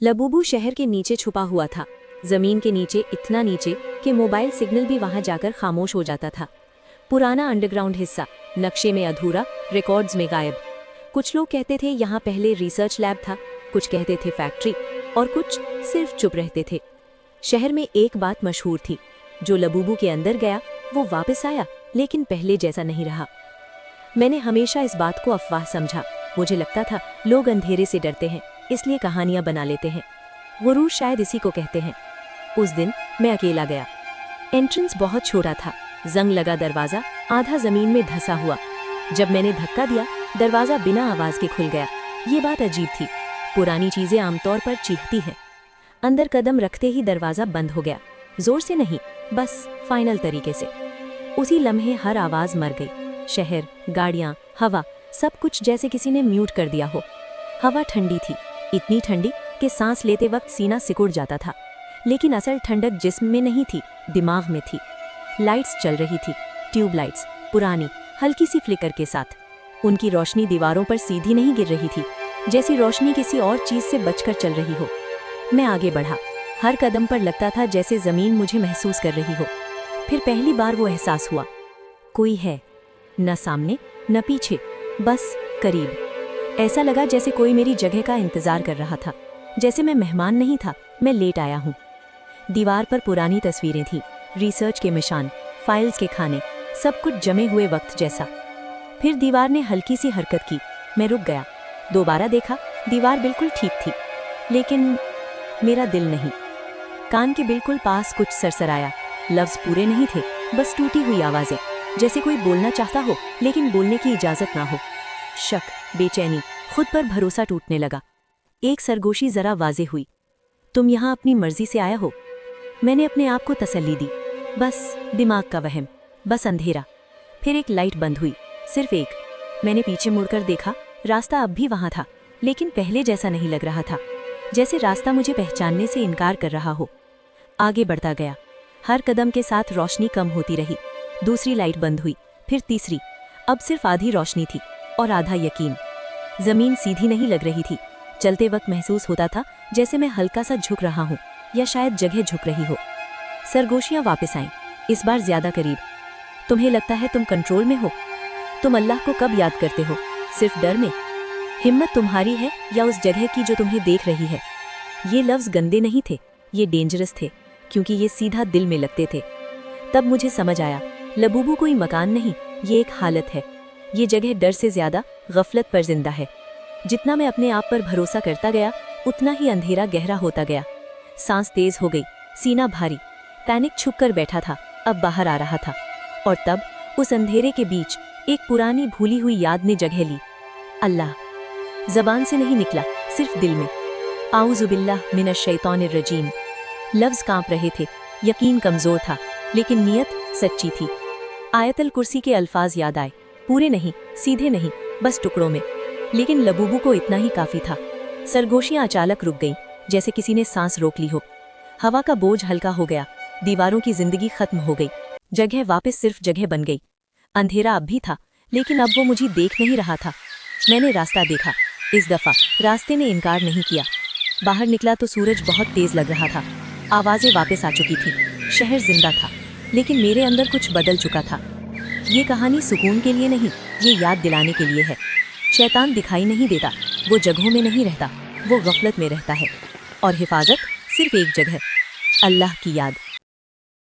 Labubu शहर के नीचे छुपा हुआ था, जमीन के नीचे, इतना नीचे कि मोबाइल सिग्नल भी वहां जाकर खामोश हो जाता था। पुराना अंडरग्राउंड हिस्सा, नक्शे में अधूरा, रिकॉर्ड्स में गायब। कुछ लोग कहते थे यहाँ पहले रिसर्च लैब था, कुछ कहते थे फैक्ट्री, और कुछ सिर्फ चुप रहते थे। शहर में एक बात मशहूर थी, जो लबूबू के अंदर गया वो वापस आया, लेकिन पहले जैसा नहीं रहा। मैंने हमेशा इस बात को अफवाह समझा। मुझे लगता था लोग अंधेरे से डरते हैं, इसलिए कहानियां बना लेते हैं। गुरूर शायद इसी को कहते हैं। उस दिन मैं अकेला गया। एंट्रेंस बहुत छोटा था, जंग लगा दरवाजा आधा जमीन में धंसा हुआ। जब मैंने धक्का दिया, दरवाजा बिना आवाज के खुल गया। ये बात अजीब थी, पुरानी चीजें आमतौर पर चीखती हैं। अंदर कदम रखते ही दरवाजा बंद हो गया, जोर से नहीं, बस फाइनल तरीके से। उसी लम्हे हर आवाज मर गई। शहर, गाड़ियां, हवा, सब कुछ जैसे किसी ने म्यूट कर दिया हो। हवा ठंडी थी, इतनी ठंडी कि सांस लेते वक्त सीना सिकुड़ जाता था। लेकिन असल ठंडक जिस्म में नहीं थी, दिमाग में थी। लाइट्स चल रही थी, ट्यूबलाइट्स, पुरानी, हल्की सी फ्लिकर के साथ। उनकी रोशनी दीवारों पर सीधी नहीं गिर रही थी, जैसी रोशनी किसी और चीज से बचकर चल रही हो। मैं आगे बढ़ा। हर कदम पर लगता था जैसे जमीन मुझे महसूस कर रही हो। फिर पहली बार वो एहसास हुआ, कोई है, न सामने न पीछे, बस करीब। ऐसा लगा जैसे कोई मेरी जगह का इंतजार कर रहा था, जैसे मैं मेहमान नहीं था, मैं लेट आया हूँ। दीवार पर पुरानी तस्वीरें थी, रिसर्च के निशान, फाइल्स के खाने, सब कुछ जमे हुए वक्त जैसा। फिर दीवार ने हल्की सी हरकत की, मैं रुक गया। दोबारा देखा, दीवार बिल्कुल ठीक थी, लेकिन मेरा दिल नहीं। कान के बिल्कुल पास कुछ सरसराया। लफ्ज पूरे नहीं थे, बस टूटी हुई आवाजें, जैसे कोई बोलना चाहता हो लेकिन बोलने की इजाजत ना हो। शक, बेचैनी, खुद पर भरोसा टूटने लगा। एक सरगोशी जरा वाजे हुई, तुम यहाँ अपनी मर्जी से आया हो। मैंने अपने आप को तसल्ली दी, बस दिमाग का वहम, बस अंधेरा। फिर एक लाइट बंद हुई, सिर्फ एक। मैंने पीछे मुड़कर देखा, रास्ता अब भी वहां था, लेकिन पहले जैसा नहीं लग रहा था, जैसे रास्ता मुझे पहचानने से इनकार कर रहा हो। आगे बढ़ता गया, हर कदम के साथ रोशनी कम होती रही। दूसरी लाइट बंद हुई, फिर तीसरी। अब सिर्फ आधी रोशनी थी और आधा यकीन। जमीन सीधी नहीं लग रही थी, चलते वक्त महसूस होता था जैसे मैं हल्का सा झुक रहा हूँ, या शायद जगह झुक रही हो। सरगोशियां वापस आईं, इस बार ज्यादा करीब। तुम्हें लगता है तुम कंट्रोल में हो? तुम अल्लाह को कब याद करते हो? सिर्फ डर में? हिम्मत तुम्हारी है या उस जगह की जो तुम्हें देख रही है? ये लफ्ज गंदे नहीं थे, ये डेंजरस थे, क्योंकि ये सीधा दिल में लगते थे। तब मुझे समझ आया, लबूबू कोई मकान नहीं, ये एक हालत है। ये जगह डर से ज्यादा गफलत पर जिंदा है। जितना मैं अपने आप पर भरोसा करता गया, उतना ही अंधेरा गहरा होता गया। सांस तेज हो गई, सीना भारी, पैनिक छुप कर बैठा था, अब बाहर आ रहा था। और तब उस अंधेरे के बीच एक पुरानी भूली हुई याद ने जगह ली, अल्लाह। जबान से नहीं निकला, सिर्फ दिल में। आऊज़ु बिल्लाह मिनश शैतानिर रजीम। लफ्ज कांप रहे थे, यकीन कमजोर था, लेकिन नियत सच्ची थी। आयतल कुर्सी के अल्फाज याद आए, पूरे नहीं, सीधे नहीं, बस टुकड़ों में। लेकिन लबूबू को इतना ही काफी था। सरगोशियां अचानक रुक गईं, जैसे किसी ने सांस रोक ली हो। हवा का बोझ हल्का हो गया, दीवारों की जिंदगी खत्म हो गई, जगह वापस सिर्फ जगह बन गई। अंधेरा अब भी था, लेकिन अब वो मुझे देख नहीं रहा था। मैंने रास्ता देखा, इस दफा रास्ते ने इनकार नहीं किया। बाहर निकला तो सूरज बहुत तेज लग रहा था, आवाजें वापस आ चुकी थी, शहर जिंदा था, लेकिन मेरे अंदर कुछ बदल चुका था। ये कहानी सुकून के लिए नहीं, ये याद दिलाने के लिए है। शैतान दिखाई नहीं देता, वो जगहों में नहीं रहता, वो गफलत में रहता है। और हिफाजत सिर्फ एक जगह, अल्लाह की याद।